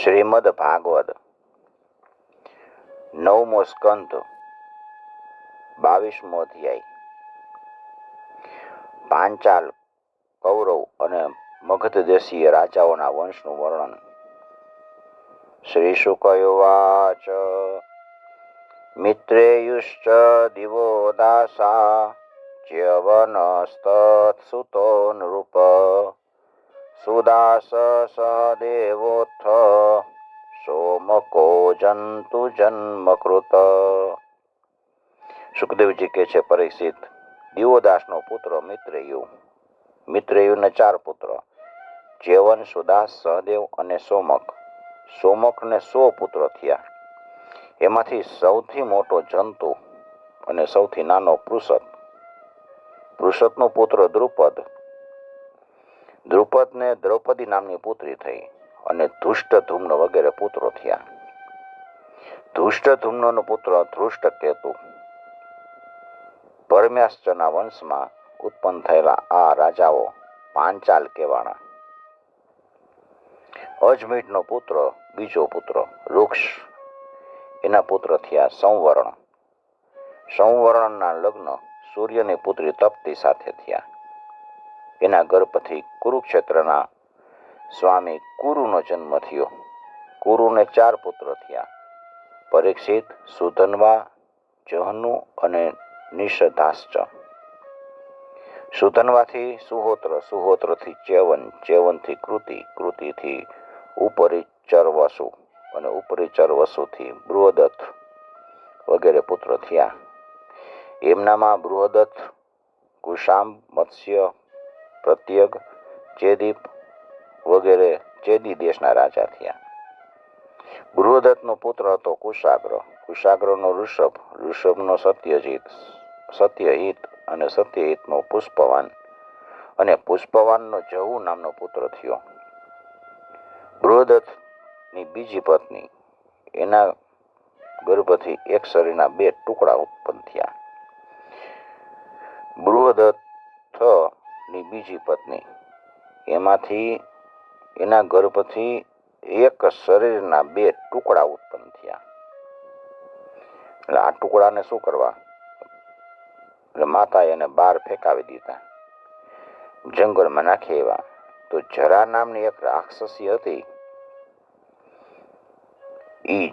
શ્રીમદ ભાગવત 9મો સ્કંધ 22મો અધ્યાય. પાંચાલ, કૌરવ અને મગધ દેશીય રાજાઓના વંશનું વર્ણન. શ્રી શુકયુવાચ મિત્રેયુશ્ચ દિવો દાસા ચ્યવનસ્તત્સુતો નૃપ સુદાસ સહદેવોત્થ સોમકો જંતુ જન્મકૃત. સુખદેવજી કહે છે, પરીક્ષિત, દિવોદાસનો પુત્ર મિત્રેયુને 4 પુત્ર, ચ્યવન, સુદાસ, સહદેવ અને સોમક. સોમકને 100 પુત્રો થયા. એમાંથી સૌથી મોટો જંતુ અને સૌથી નાનો પૃષત. પૃષતનો પુત્ર દ્રુપદને દ્રૌપદી નામની પુત્રી થઈ અને ધૃષ્ટધુમ્ન વગેરે પુત્રો થયા. ધૃષ્ટધુમ્નનો પુત્ર ધૃષ્ટકેતુ. પરમ્યાશ્ચના વંશમાં ઉત્પન્ન થયેલા આ રાજાઓ પાંચાલ કહેવાણા. અજમીઢનો પુત્ર બીજો પુત્ર વૃક્ષ. એના પુત્ર થયા સંવર્ણ. સંવર્ણના લગ્ન સૂર્યની પુત્રી તપ્તી સાથે થયા. એના ગર્ભથી કુરુક્ષેત્રના સ્વામી કુરુનો જન્મ થયો. કુરુને 4 પુત્ર થયા, પરીક્ષિત, સુધન્વા, જહનુ અને નિષધાશ્ચ. સુધન્વાથી સુહોત્ર, સુહોત્રથી ચ્યવન, ચ્યવનથી કૃતિ, કૃતિથી ઉપરિચરવસુ અને ઉપરિચરવસુથી બૃહદત્થ વગેરે પુત્ર થયા. એમનામાં બૃહદત્થ, કુશામ, મત્સ્ય, પ્રત્યગ, ચેદીપ વગેરે ચેદી દેશના રાજા થયા. બૃહદત્તનો પુત્ર હતો કુશાગ્ર. કુશાગ્રનો ઋષભ, ઋષભનો સત્યજીત, સત્યહિત અને સત્યહિતનો પુષ્પવાન અને પુષ્પવાનનો જહુ નામનો પુત્ર થયો. બૃહદત્તની બીજી પત્ની, એના ગર્ભથી એક શરીરના 2 ટુકડા ઉત્પન્ન થયા. બૃહદત્થની બીજી પત્ની, એમાંથી એના ગર્ભથી એક શરીરના 2 ટુકડા ઉત્પન્ન થયા. એટલે આ ટુકડાને શું કરવા? એટલે માતાએ એને બહાર ફેંકાવી દીધા, જંગલમાં નાખી એવા. તો જરા નામની એક રાક્ષસી હતી. એ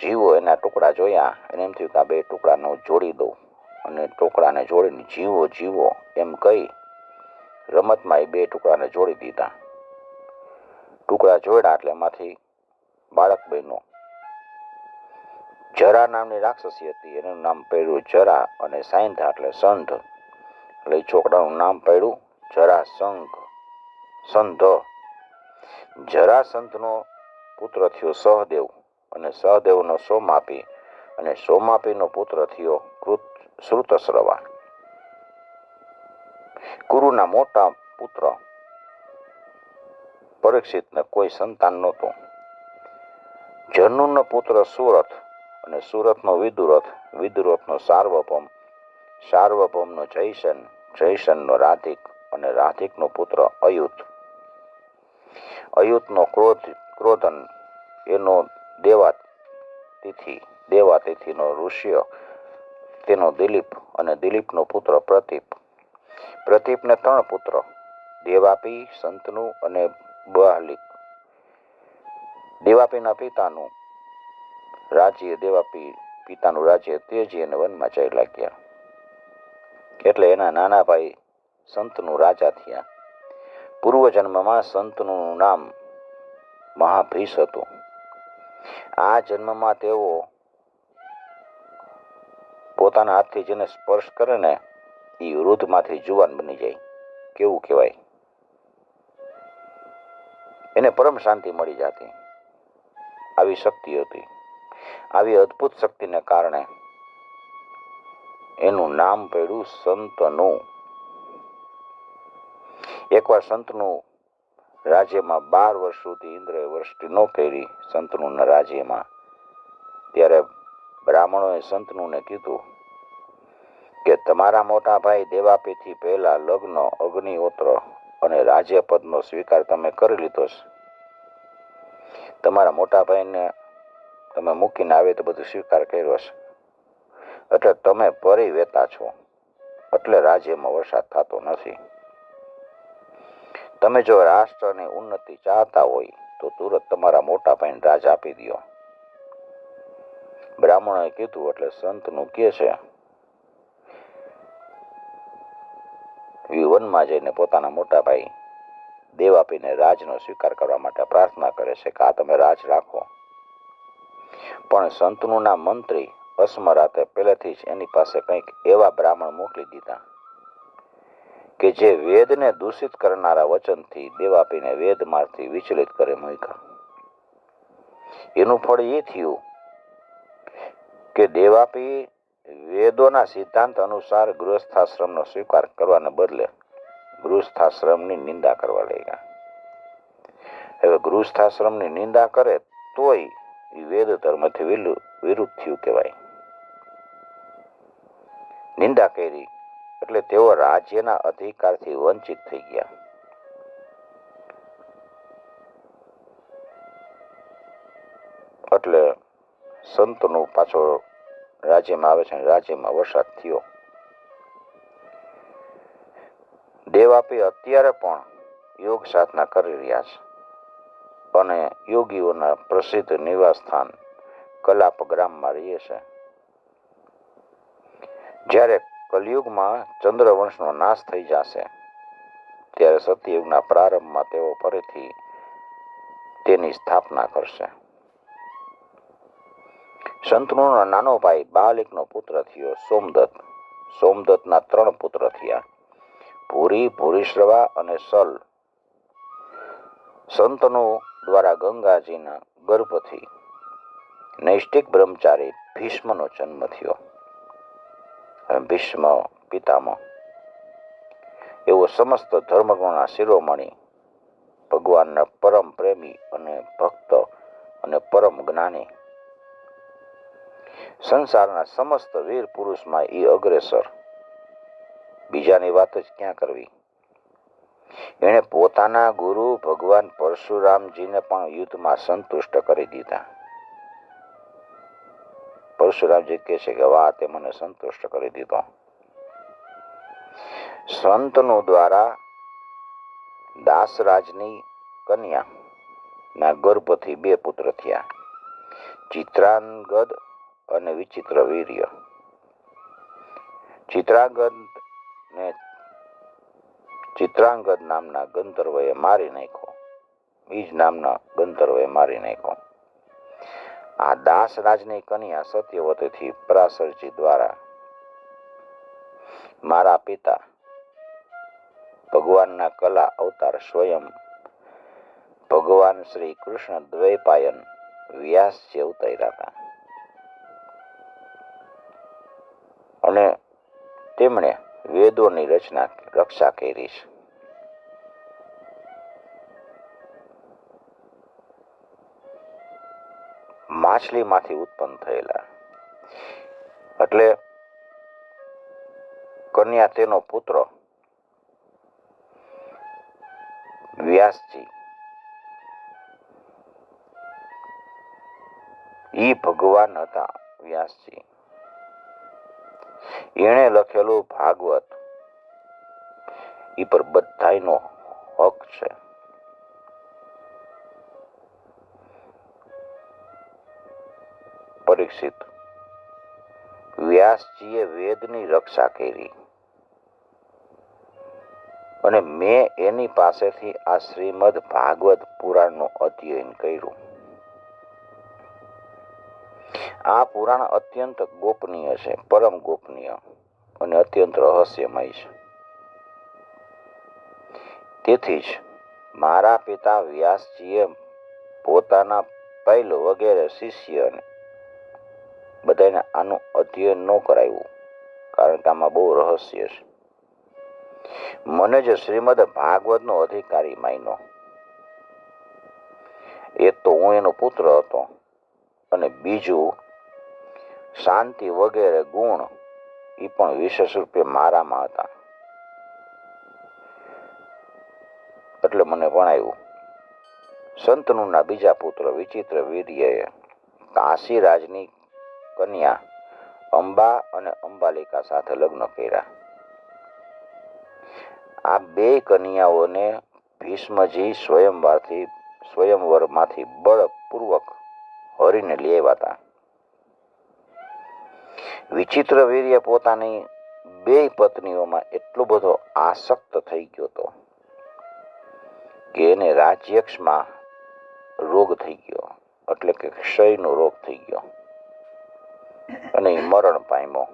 જીવો એના ટુકડા જોયા, એને એમ થયું કે આ 2 ટુકડાને હું જોડી દઉં, અને ટુકડાને જોડીને જીવો એમ કહી રમતમાં એ 2 ટુકડાને જોડી દીધા. ટુકડા જોડ્યા એટલે એમાંથી બાળક બન્યો. જરા નામની રાક્ષસી હતી, એનું નામ પડ્યું જરા, અને સાંધા એટલે સંધ, એટલે એ છોકરાનું નામ પડ્યું સંધ. જરાસંધનો પુત્ર થયો સહદેવ, અને સહદેવનો સોમાપી, અને સોમાપીનો પુત્ર થયો શ્રુતસ્રવા. કુરુના મોટા પુત્ર પરીક્ષિતને કોઈ સંતાન નહોતું. જહનુનો પુત્ર સુરથ, અને સુરથનો વિદુરથ, વિદુરથનો સાર્વભૌમ, સાર્વભૌમનો જયસન, જયસનનો રાધિક, અને રાધિકનો પુત્ર અયુત. અયુતનો ક્રોધન, એનો દેવાતિથિનો ઋષ્ય, તેનો દિલીપ, અને દિલીપનો પુત્ર પ્રતીપ. પ્રતીપને 3 પુત્ર, દેવાપી, સંતનુ અને બહાલિક. દેવાપીના પિતાનું રાજ્ય તેજી અને વનમાં જઈ લાગ્યા, એટલે એના નાના ભાઈ સંતનુ રાજા થયા. પૂર્વજન્મમાં સંતનું નામ મહાભીષ હતું. આ જન્મમાં તેઓ પોતાના હાથથી જેને સ્પર્શ કરે ને એ વૃદ્ધમાંથી જુવાન બની જાય. કેવું કહેવાય? એને પરમ શાંતિ મળી જતી. આવી શક્તિ હતી. આવી અદ્ભુત શક્તિને કારણે એનું નામ પડ્યું સંતનુ. એકવાર સંતનું રાજ્યમાં 12 વર્ષ સુધી ઇન્દ્રએ વૃષ્ટિ ન કરી સંતનુના રાજ્યમાં. ત્યારે બ્રાહ્મણોએ સંતનુને કીધું કે તમારા મોટા ભાઈ દેવાપીથી પહેલા લગ્ન, અગ્નિહોત્ર અને રાજ્યપદનો સ્વીકાર તમે કરી લીધો છે. તમારા મોટા ભાઈને તમે મૂકીને આવે તો બધું સ્વીકાર કર્યો છે, એટલે તમે પરી વેતા છો, એટલે રાજ્યમાં વરસાદ થતો નથી. તમે જો રાષ્ટ્રની ઉન્નતિ ચાહતા હોય તો તુરત તમારા મોટા ભાઈને રાજ આપી દો. બ્રાહ્મણોએ કીધું એટલે સંતનું કહે છે, વનમાં જઈને પોતાના મોટા ભાઈ દેવાપીને રાજનો સ્વીકાર કરવા માટે પ્રાર્થના કરે છે કે આ તમે રાજ રાખો. પણ સંતનું નામ મંત્રી અસ્મરાતે પહેલેથી જ એની પાસે કંઈક એવા બ્રાહ્મણ મોકલી દીધા કે જે વેદને દૂષિત કરનારા વચનથી દેવાપીને વેદમાંથી વિચલિત કરી મૂક્યા. એનું ફળ એ થયું કે દેવાપી વેદોના સિદ્ધાંત અનુસાર ગૃહસ્થાશ્રમનો સ્વીકાર કરવાને બદલે ગૃહસ્થાશ્રમની નિંદા કરવા લાગ્યા. હવે ગૃહસ્થાશ્રમની નિંદા કરે તોય એ વેદ ધર્મથી વિરુદ્ધ થયું કહેવાય. નિંદા કરી એટલે તેઓ રાજ્યના અધિકારથી વંચિત થઈ ગયા. એટલે સંતનું પાછો રાજ્યમાં આવે છે, રાજ્યમાં વરસાદ થયો. દેવાપી અત્યારે પણ યોગ સાધના કરી રહ્યા છે અને યોગીઓના પ્રસિદ્ધ નિવાસ સ્થાન કલાપ ગ્રામમાં રહે છે. જ્યારે કલયુગમાં ચંદ્રવંશનો નાશ થઈ જશે ત્યારે સતયુગના પ્રારંભમાં તેઓ ફરીથી તેની સ્થાપના કરશે. સંતનો નાનો ભાઈ બાલિકનો પુત્ર થયો સોમદત્ત. સોમદત્તના 3 પુત્ર થયા, ભૂરી, ભૂરીશ્રવા અને સલ. સંતનો દ્વારા ગંગાજીના ગર્ભથી નૈષ્ટિક બ્રહ્મચારી ભીષ્મનો જન્મ થયો. ભીષ્મ પિતામહ એવો સમસ્ત ધર્મગુણના શિરોમણી, ભગવાનના પરમ પ્રેમી અને ભક્ત અને પરમ જ્ઞાની, સંસારના સમસ્ત વીર પુરુષમાં એ અગ્રેસર. બીજાની વાત જ ક્યાં કરવી. એણે પોતાના ગુરુ ભગવાન પરશુરામજીને પણ યુદ્ધમાં સંતુષ્ટ કરી દીધા. પરશુરામજી કહે છે કે વાહ, તે મને સંતુષ્ટ કરી દીધો. સંતનો દ્વારા દાસરાજની કન્યા ના ગર્ભથી 2 પુત્ર થયા, ચિત્રાંગદ અને વિચિત્ર વીર્ય. ચિત્રાંગદ નામના ગંધર્વએ મારી નાખ્યો. બીજ નામના ગંધર્વએ મારી નાખ્યો. આ દાસરાજની કન્યા સત્યવતીથી પરાશરજી દ્વારા મારા પિતા ભગવાનના કલા અવતાર સ્વયં ભગવાન શ્રી કૃષ્ણ દ્વૈપાયન વ્યાસજી અવતર્યા હતા અને તેમણે વેદોની રક્ષા કરી છે. માછલીમાંથી ઉત્પન્ન થયેલા એટલે કન્યા તેનો પુત્ર વ્યાસજી ઈ ભગવાન હતા. વ્યાસજી એણે લખેલું ભાગવત ઈ પર બધાયનો હક છે. પરીક્ષિત, વ્યાસજીએ વેદની રક્ષા કરી અને મેં એની પાસેથી આ શ્રીમદ ભાગવત પુરાણનું અધ્યયન કર્યું. આ પુરાણ અત્યંત ગોપનીય છે, પરમ ગોપનીય અને અત્યંત રહસ્યમય છે. તેથી જ મારા પિતા વ્યાસજીએ પોતાના પૈલ વગેરે શિષ્યને બધાને આનું અધ્યયન ન કરાવ્યું, કારણ કે આમાં બહુ રહસ્ય છે. મને જ શ્રીમદ ભાગવતનો અધિકારી માન્યો. એક તો હું એનો પુત્ર હતો અને બીજું શાંતિ વગેરે ગુણ એ પણ વિશેષ રૂપે મારામાં હતા, એટલે મને ભણાવ્યું. શંતનુના બીજા પુત્ર વિચિત્ર વીર્યએ કાશી રાજની કન્યા અંબા અને અંબાલિકા સાથે લગ્ન કર્યા. આ બે કન્યાઓને ભીષ્મજી સ્વયંવરમાંથી બળપૂર્વક હરીને લઈ આવ્યા હતા. વિચિત્ર વીર્ય પોતાની બે પત્નીઓમાં એટલો બધો આસક્ત થઈ ગયો હતો કે એને રાજ્યક્ષમાં રોગ થઈ ગયો, એટલે કે ક્ષયનો રોગ થઈ ગયો અને એ મરણ પામ્યો.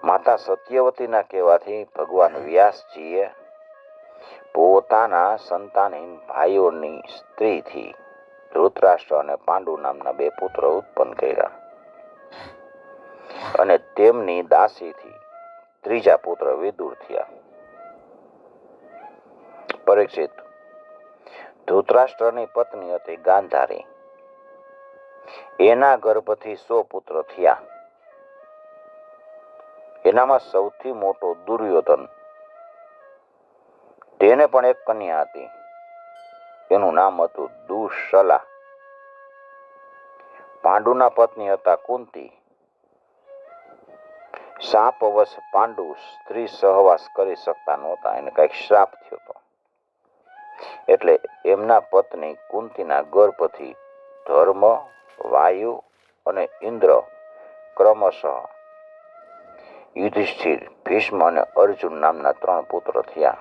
માતા સત્યવતીના કહેવાથી ભગવાન વ્યાસજીએ પોતાના સંતાનહીન ભાઈઓની સ્ત્રીથી ધૃતરાષ્ટ્ર અને પાંડુ નામના બે પુત્ર ઉત્પન્ન કર્યા અને તેમની દાસીથી ત્રીજા પુત્ર વિદુર થયા. પરીક્ષિત, ધૃતરાષ્ટ્રની પત્ની હતી ગાંધારી. એના ગર્ભથી 100 પુત્ર થયા. એનામાં સૌથી મોટો દુર્યોધન. તેને પણ એક કન્યા હતી. એનું નામ હતું દુઃશલા. પાંડુના પત્ની હતા કુંતી. શાપવશ પાંડુ સ્ત્રી સહવાસ કરી શકતા નહોતા. એને કઈક શ્રાપ થયો હતો. એટલે એમના પત્ની કુંતીના ગર્ભથી ધર્મ, વાયુ અને ઇન્દ્ર ક્રમશઃ યુધિષ્ઠિર, ભીષ્મ અને અર્જુન નામના 3 પુત્ર થયા.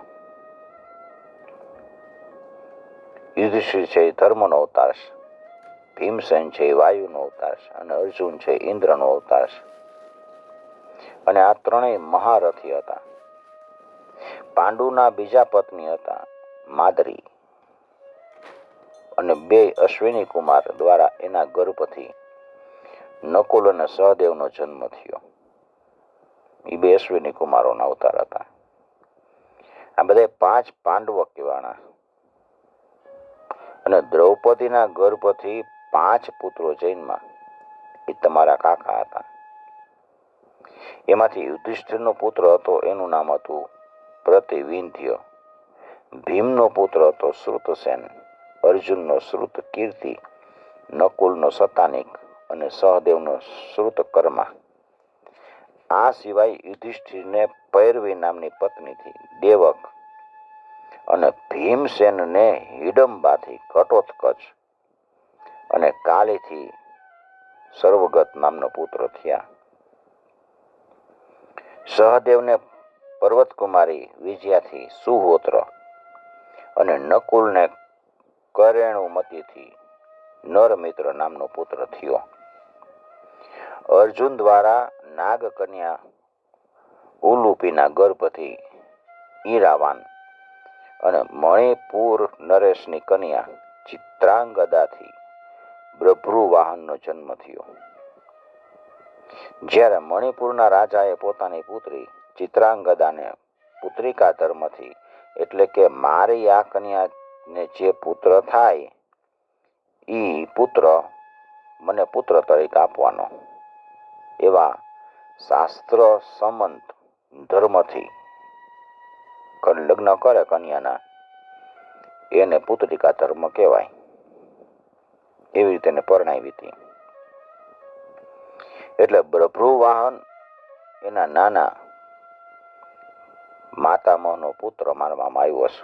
યુધિષ્ઠિર છે એ ધર્મનો અવતાર, ભીમસેન છે એ વાયુનો અવતાર અને અર્જુન છે ઇન્દ્રનો અવતાર. અને આ ત્રણેય મહારથી હતા. પાંડુના બીજા પત્ની હતા માદરી અને 2 અશ્વિની કુમાર દ્વારા એના ગર્ભથી નકુલ અને સહદેવનો જન્મ થયો. એ 2 અશ્વિની કુમારોના અવતાર હતા. આ બધા 5 પાંડવ કહેવાના. અને દ્રૌપદીના ગર્ભથી 5 પુત્રો જન્મ્યા. એ તમારા કાકા હતા. એમાંથી યુધિષ્ઠિરનો પુત્ર હતો, એનું નામ હતું પ્રતિવિંધ્ય. ભીમનો પુત્ર હતો શ્રુતસેન, અર્જુનનો શ્રુતકીર્તિ, નકુલનો શતાનિક અને સહદેવનો શ્રુતકર્મા. આ સિવાય યુધિષ્ઠિરને પૈરવી નામની પત્નીથી દેવક અને ભીમસેનને હિડમ્બાથી ઘટોત્કચ અને કાલીથી સર્વગત નામનો પુત્ર થયા. સહદેવને પર્વતકુમારી વિજયાથી સુહોત્ર અને નકુલને કરેણુમતીથી નરમિત્ર નામનો પુત્ર થયો. અર્જુન દ્વારા નાગકન્યા ઉલુપીના ગર્ભથી ઈરાવાન અને મણિપુર નરેશની કન્યા ચિત્રાંગદાથી બ્રભ્રુવાહનનો જન્મ થયો. જ્યારે મણિપુરના રાજાએ પોતાની પુત્રી ચિત્રાંગદાને પુત્રિકા ધર્મથી, એટલે કે મારી આ કન્યાને જે પુત્ર થાય એ પુત્ર મને પુત્ર તરીકે આપવાનો એવા શાસ્ત્ર સંમત ધર્મથી લગ્ન કરે કન્યાના, એને પુત્રિકા ધર્મ કહેવાય. એવી રીતે એને પરણાવી હતી. એટલે બ્રભ્રુવાહન એના નાના માતામહનો પુત્ર માનવામાં આવ્યો છે.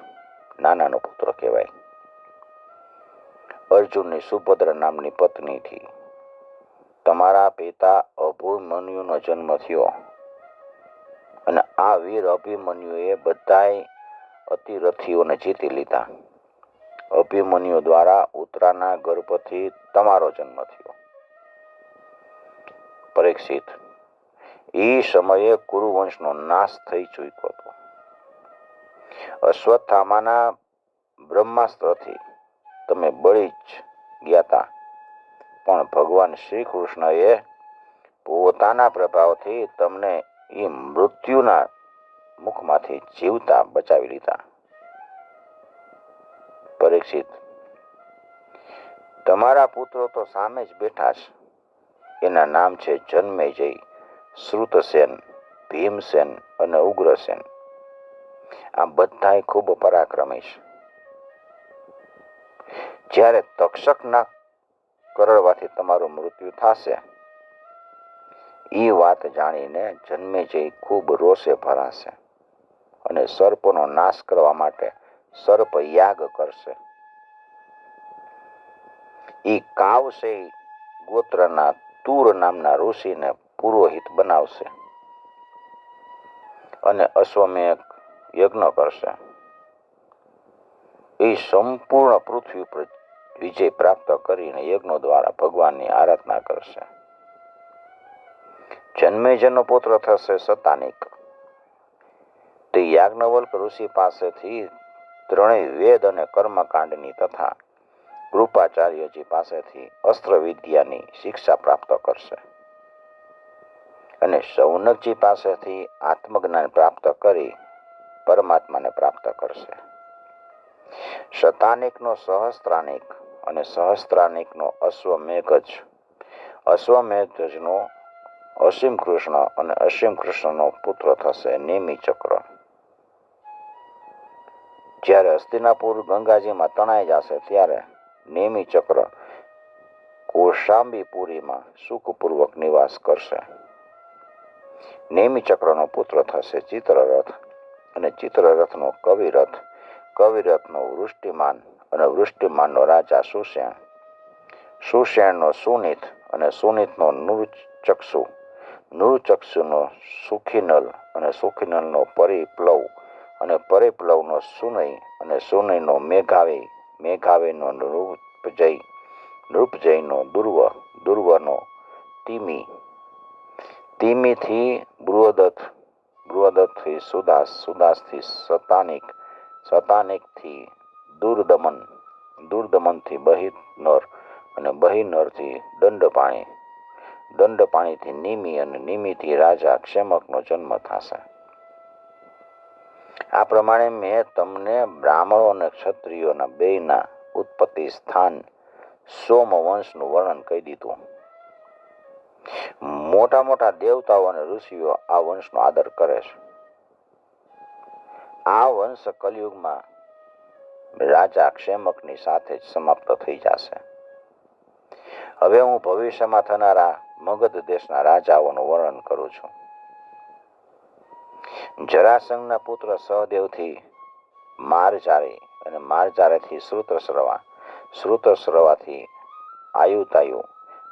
નાનાનો પુત્ર કહેવાય. અર્જુનની સુભદ્રા નામની પત્નીથી તમારા પિતા અભિમન્યુનો જન્મ થયો. અને આ વીર અભિમન્યુએ બધાય અતિરથીઓને જીતી લીધા. અભિમન્યુ દ્વારા ઉત્તરાના ગર્ભથી તમારો જન્મ થયો. પરીક્ષિત, એ સમયે કુરુવંશનો નાશ થઈ ચૂક્યો હતો. અશ્વત્થામાના બ્રહ્માસ્ત્રથી તમે બળી જ ગયા હતા, પણ ભગવાન શ્રી કૃષ્ણએ પોતાના પ્રભાવથી તમને એ મૃત્યુના મુખમાંથી જીવતા બચાવી લીધા. પરીક્ષિત, તમારા પુત્રો તો સામે જ બેઠા છે. એના નામ છે જન્મેજય, શ્રુતસેન, ભીમસેન અને ઉગ્રસેન. આ બધાય ખૂબ પરાક્રમી છે. જ્યારે તક્ષકના કરડવાથી તમારું મૃત્યુ થશે, એ વાત જાણીને જન્મેજય ખૂબ રોષે ભરાશે અને સર્પનો નાશ કરવા માટે સર્પ યાગ કરશે. એ કાવશે ગોત્રના તુર નામના ઋષિને પુરોહિત બનાવશે અને અશ્વમેઘ યજ્ઞ કરશે. એ સંપૂર્ણ પૃથ્વી પર વિજય પ્રાપ્ત કરીને યજ્ઞો દ્વારા ભગવાનની આરાધના કરશે. જન્મેજયનો પુત્ર થશે શતાનિક. તે યાજ્ઞવલ્ક ઋષિ પાસેથી ત્રણેય વેદ અને કર્મકાંડની તથા કૃપાચાર્યજી પાસેથી અસ્ત્ર વિદ્યાની શિક્ષા પ્રાપ્ત કરશે અને શૌનકજી પાસેથી આત્મજ્ઞાન પ્રાપ્ત કરી પરમાત્માને પ્રાપ્ત કરશે. શતાનિકનો સહસ્ત્રાનિક અને સહસ્ત્રાનિકનો અશ્વમેઘજ, અશ્વમેઘજનો અસીમ કૃષ્ણ અને અસીમ કૃષ્ણનો પુત્ર થશે નેમિચક્ર. જ્યારે હસ્તિનાપુર ગંગાજીમાં તણાઈ જશે ત્યારે નેમિચક્ર કૌશાંબીપુરીમાં સુખપૂર્વક નિવાસ કરશે. નેમિચક્રનો પુત્ર થશે ચિત્રરથ અને ચિત્રરથનો કવિરથ, કવિરથનો વૃષ્ટિમાન અને વૃષ્ટિમાનનો રાજા સુષેણ, સુષેણનો સુનિત અને સુનિતનો નૃચક્ષુ, નૃચક્ષુનો સુખિનલ અને સુખિનલનો પરિપ્લવ અને પરિપ્લવનો સુનય અને સુનયનો મેઘાવી, મેઘાવીનો નૃપજય, નૃપજયનો દુર્વ, દુર્વનો તિમિ, તિમિથી બૃહદત્થ, બૃહદત્થથી સુદાસ, સુદાસથી શતાનિક, શતાનિકથી દુર્દમન, દુર્દમનથી બહિનર અને બહિનરથી દંડપાણી, દંડપાણીથી નિમિ અને નિમિથી રાજા ક્ષેમકનો જન્મ થશે. આ પ્રમાણે મેં તમને બ્રાહ્મણો અને ક્ષત્રિયોના બેયના ઉત્પત્તિ સ્થાન સોમવંશનું વર્ણન કહી દીધું. મોટા મોટા દેવતાઓ અને ઋષિઓ આ વંશનો આદર કરે છે. આ વંશ કલયુગમાં રાજા ક્ષેમકની સાથે જ સમાપ્ત થઈ જશે. હવે હું ભવિષ્યમાં થનારા મગધ દેશના રાજાઓનું વર્ણન કરું છું. જરાસંઘના પુત્ર સહદેવથી મારજારી અને મારજારેથી શ્રુતશ્રવા, શ્રુતશ્રવાથી આયુતાયુ,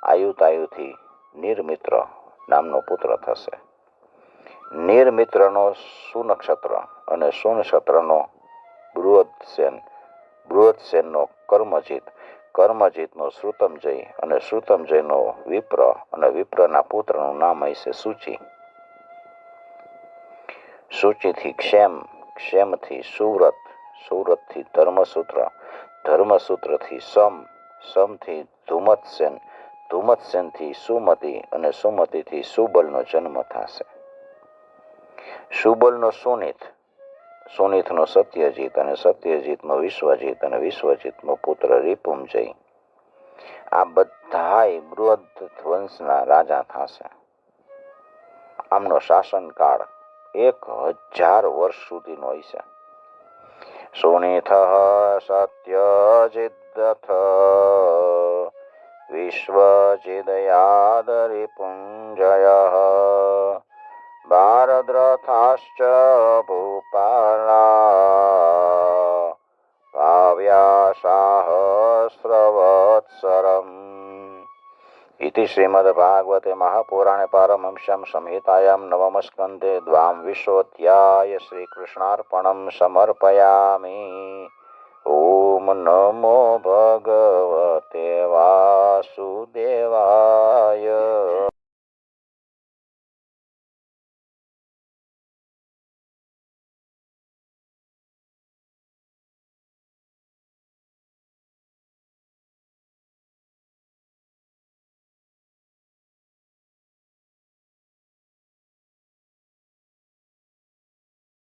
આયુતાયુથી નિર્મિત્ર નામનો પુત્ર થશે. નિર્મિત્રનો સુનક્ષત્ર અને સુનક્ષત્રનો બૃહદસેન, બૃહદસેનનો કર્મજીત, કર્મજીતનો શ્રુતમજય અને શ્રુતમજયનો વિપ્ર અને વિપ્રના પુત્રનું નામ હશે સૂચિ. સૂચિથી ક્ષેમ, ક્ષેમથી સુવ્રત, સુવ્રતથી ધર્મસૂત્ર, ધર્મસૂત્રથી સમ, સમથી ધુમત્સેન, ધુમત્સેનથી સુમતિ અને સુમતિથી સુબલનો જન્મ થશે. સુબલનો સુનિત, સુનિતનો સત્યજીત અને સત્યજીતનો વિશ્વજીત અને વિશ્વજીતનો પુત્ર રિપુંજય. આ બધાય બૃહદ વંશના રાજા થશે. આમનો શાસનકાળ 1000 વર્ષ સુધીનો હશે. સુનિથ સત્યજીદથ વિશ્વજીદયાદ રિપુંજય ભારદ્રથાશ્ચ ભૂપાલા ભાવ્યાસાહસ્રવત્સરમ. इति श्रीमद्भागवते महापुराणे पारमहंस्यां संहितायां नवमस्कन्धे द्वांविंशोऽध्याय श्रीकृष्णार्पणं समर्पयामि. ओम नमो भगवते वासुदेवाय.